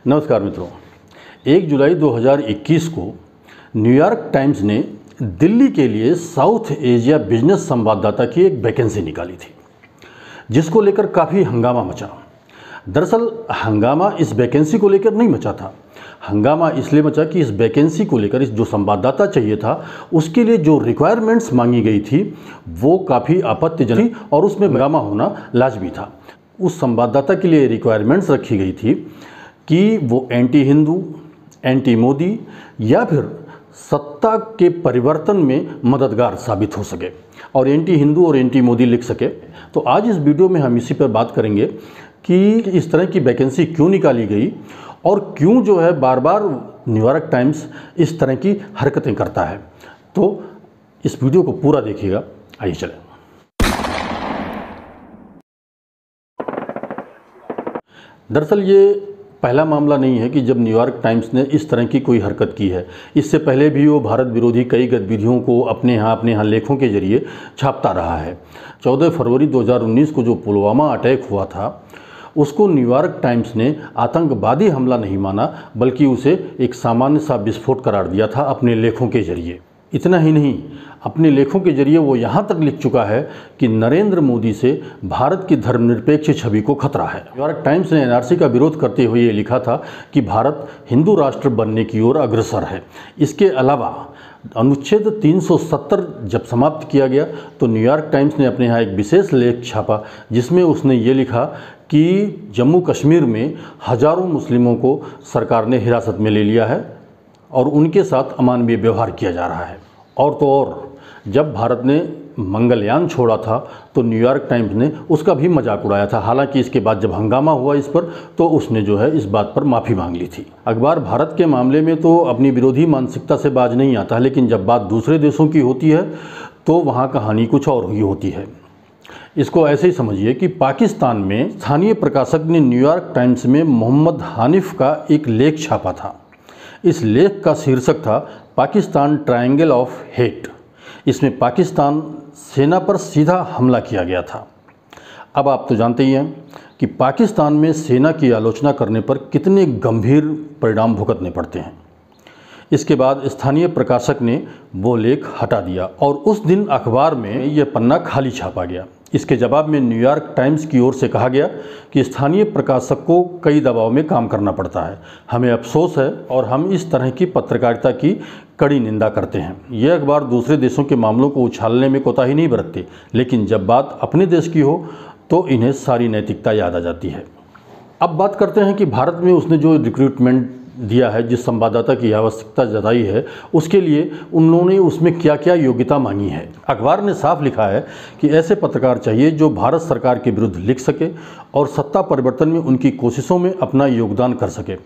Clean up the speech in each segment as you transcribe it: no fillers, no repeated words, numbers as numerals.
नमस्कार मित्रों, 1 जुलाई 2021 को न्यूयॉर्क टाइम्स ने दिल्ली के लिए साउथ एशिया बिजनेस संवाददाता की एक वैकेंसी निकाली थी, जिसको लेकर काफ़ी हंगामा मचा। दरअसल हंगामा इस वैकेंसी को लेकर नहीं मचा था। हंगामा इसलिए मचा कि इस वैकेंसी को लेकर इस जो संवाददाता चाहिए था, उसके लिए जो रिक्वायरमेंट्स मांगी गई थी वो काफ़ी आपत्तिजनक थी और उसमें हंगामा होना लाजमी था। उस संवाददाता के लिए रिक्वायरमेंट्स रखी गई थी कि वो एंटी हिंदू, एंटी मोदी या फिर सत्ता के परिवर्तन में मददगार साबित हो सके और एंटी हिंदू और एंटी मोदी लिख सके। तो आज इस वीडियो में हम इसी पर बात करेंगे कि इस तरह की वैकेंसी क्यों निकाली गई और क्यों जो है बार बार न्यूयॉर्क टाइम्स इस तरह की हरकतें करता है। तो इस वीडियो को पूरा देखिएगा। आइए चलें। दरअसल ये पहला मामला नहीं है कि जब न्यूयॉर्क टाइम्स ने इस तरह की कोई हरकत की है। इससे पहले भी वो भारत विरोधी कई गतिविधियों को अपने यहाँ लेखों के जरिए छापता रहा है। 14 फरवरी 2019 को जो पुलवामा अटैक हुआ था, उसको न्यूयॉर्क टाइम्स ने आतंकवादी हमला नहीं माना, बल्कि उसे एक सामान्य सा विस्फोट करार दिया था अपने लेखों के जरिए। इतना ही नहीं, अपने लेखों के जरिए वो यहाँ तक लिख चुका है कि नरेंद्र मोदी से भारत की धर्मनिरपेक्ष छवि को खतरा है। न्यूयॉर्क टाइम्स ने एनआरसी का विरोध करते हुए ये लिखा था कि भारत हिंदू राष्ट्र बनने की ओर अग्रसर है। इसके अलावा अनुच्छेद 370 जब समाप्त किया गया तो न्यूयॉर्क टाइम्स ने अपने यहाँ एक विशेष लेख छापा, जिसमें उसने ये लिखा कि जम्मू कश्मीर में हजारों मुस्लिमों को सरकार ने हिरासत में ले लिया है और उनके साथ अमानवीय व्यवहार किया जा रहा है। और तो और जब भारत ने मंगलयान छोड़ा था तो न्यूयॉर्क टाइम्स ने उसका भी मजाक उड़ाया था। हालांकि इसके बाद जब हंगामा हुआ इस पर, तो उसने जो है इस बात पर माफ़ी मांग ली थी। अखबार भारत के मामले में तो अपनी विरोधी मानसिकता से बाज नहीं आता, लेकिन जब बात दूसरे देशों की होती है तो वहाँ कहानी कुछ और ही होती है। इसको ऐसे ही समझिए कि पाकिस्तान में स्थानीय प्रकाशक ने न्यूयॉर्क टाइम्स में मोहम्मद हानिफ का एक लेख छापा था। इस लेख का शीर्षक था पाकिस्तान ट्रायंगल ऑफ हेट। इसमें पाकिस्तान सेना पर सीधा हमला किया गया था। अब आप तो जानते ही हैं कि पाकिस्तान में सेना की आलोचना करने पर कितने गंभीर परिणाम भुगतने पड़ते हैं। इसके बाद स्थानीय प्रकाशक ने वो लेख हटा दिया और उस दिन अखबार में यह पन्ना खाली छापा गया। इसके जवाब में न्यूयॉर्क टाइम्स की ओर से कहा गया कि स्थानीय प्रकाशक को कई दबाव में काम करना पड़ता है। हमें अफसोस है और हम इस तरह की पत्रकारिता की कड़ी निंदा करते हैं। यह अखबार दूसरे देशों के मामलों को उछालने में कोताही नहीं बरतते, लेकिन जब बात अपने देश की हो तो इन्हें सारी नैतिकता याद आ जाती है। अब बात करते हैं कि भारत में उसने जो रिक्रूटमेंट दिया है, जिस संवाददाता की आवश्यकता जताई है, उसके लिए उन्होंने उसमें क्या क्या योग्यता मांगी है। अखबार ने साफ लिखा है कि ऐसे पत्रकार चाहिए जो भारत सरकार के विरुद्ध लिख सके और सत्ता परिवर्तन में उनकी कोशिशों में अपना योगदान कर सके।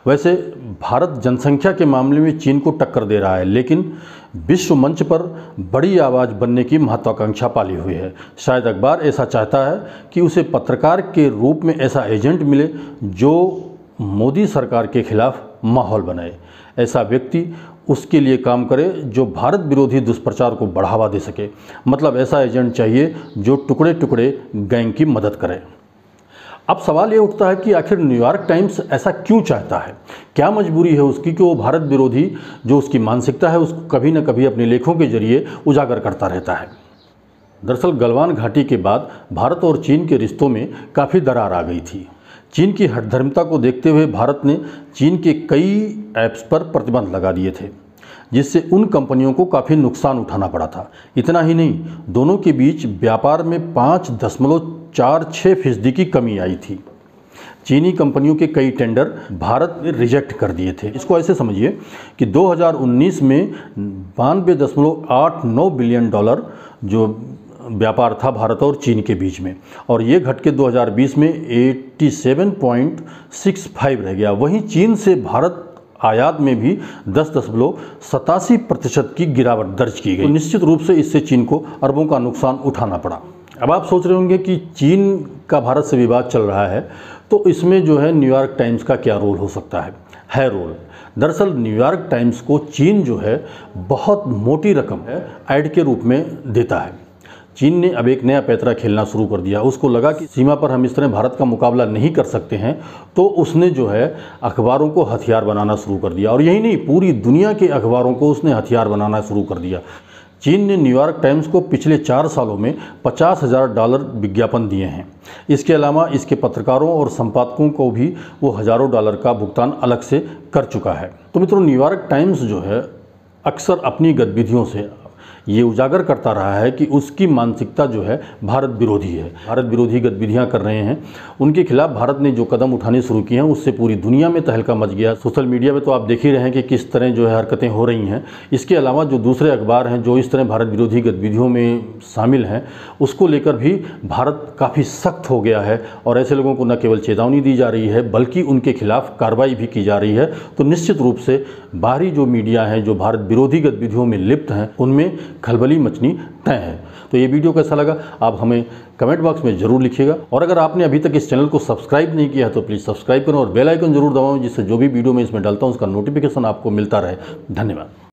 वैसे भारत जनसंख्या के मामले में चीन को टक्कर दे रहा है, लेकिन विश्व मंच पर बड़ी आवाज़ बनने की महत्वाकांक्षा पाली हुई है। शायद अखबार ऐसा चाहता है कि उसे पत्रकार के रूप में ऐसा एजेंट मिले जो मोदी सरकार के खिलाफ माहौल बनाए, ऐसा व्यक्ति उसके लिए काम करे जो भारत विरोधी दुष्प्रचार को बढ़ावा दे सके। मतलब ऐसा एजेंट चाहिए जो टुकड़े टुकड़े गैंग की मदद करे। अब सवाल ये उठता है कि आखिर न्यूयॉर्क टाइम्स ऐसा क्यों चाहता है? क्या मजबूरी है उसकी कि वो भारत विरोधी जो उसकी मानसिकता है उसको कभी न कभी अपने लेखों के जरिए उजागर करता रहता है। दरअसल गलवान घाटी के बाद भारत और चीन के रिश्तों में काफ़ी दरार आ गई थी। चीन की हठधर्मिता को देखते हुए भारत ने चीन के कई ऐप्स पर प्रतिबंध लगा दिए थे, जिससे उन कंपनियों को काफ़ी नुकसान उठाना पड़ा था। इतना ही नहीं, दोनों के बीच व्यापार में 5.46% की कमी आई थी। चीनी कंपनियों के कई टेंडर भारत ने रिजेक्ट कर दिए थे। इसको ऐसे समझिए कि 2019 में 92.89 बिलियन डॉलर जो व्यापार था भारत और चीन के बीच में, और ये घट के 2020 में 87.65 रह गया। वहीं चीन से भारत आयात में भी 10.87% की गिरावट दर्ज की गई। तो निश्चित रूप से इससे चीन को अरबों का नुकसान उठाना पड़ा। अब आप सोच रहे होंगे कि चीन का भारत से विवाद चल रहा है, तो इसमें जो है न्यूयॉर्क टाइम्स का क्या रोल हो सकता है रोल। दरअसल न्यूयॉर्क टाइम्स को चीन जो है बहुत मोटी रकम ऐड के रूप में देता है। चीन ने अब एक नया पैंतरा खेलना शुरू कर दिया। उसको लगा कि सीमा पर हम इस तरह भारत का मुकाबला नहीं कर सकते हैं, तो उसने जो है अखबारों को हथियार बनाना शुरू कर दिया। और यही नहीं, पूरी दुनिया के अखबारों को उसने हथियार बनाना शुरू कर दिया। चीन ने न्यूयॉर्क टाइम्स को पिछले 4 सालों में $50,000 विज्ञापन दिए हैं। इसके अलावा इसके पत्रकारों और संपादकों को भी वो हज़ारों डॉलर का भुगतान अलग से कर चुका है। तो मित्रों, न्यूयॉर्क टाइम्स जो है अक्सर अपनी गतिविधियों से ये उजागर करता रहा है कि उसकी मानसिकता जो है भारत विरोधी है, भारत विरोधी गतिविधियां कर रहे हैं। उनके खिलाफ भारत ने जो कदम उठाने शुरू किए हैं उससे पूरी दुनिया में तहलका मच गया। सोशल मीडिया में तो आप देख ही रहे हैं कि किस तरह जो है हरकतें हो रही हैं। इसके अलावा जो दूसरे अखबार हैं जो इस तरह भारत विरोधी गतिविधियों में शामिल हैं, उसको लेकर भी भारत काफ़ी सख्त हो गया है और ऐसे लोगों को न केवल चेतावनी दी जा रही है बल्कि उनके खिलाफ कार्रवाई भी की जा रही है। तो निश्चित रूप से बाहरी जो मीडिया हैं जो भारत विरोधी गतिविधियों में लिप्त हैं उनमें खलबली मचनी तय है। तो ये वीडियो कैसा लगा आप हमें कमेंट बॉक्स में ज़रूर लिखिएगा। और अगर आपने अभी तक इस चैनल को सब्सक्राइब नहीं किया है तो प्लीज़ सब्सक्राइब करें और बेल आइकन जरूर दबाएं, जिससे जो भी वीडियो मैं इसमें डालता हूँ उसका नोटिफिकेशन आपको मिलता रहे। धन्यवाद।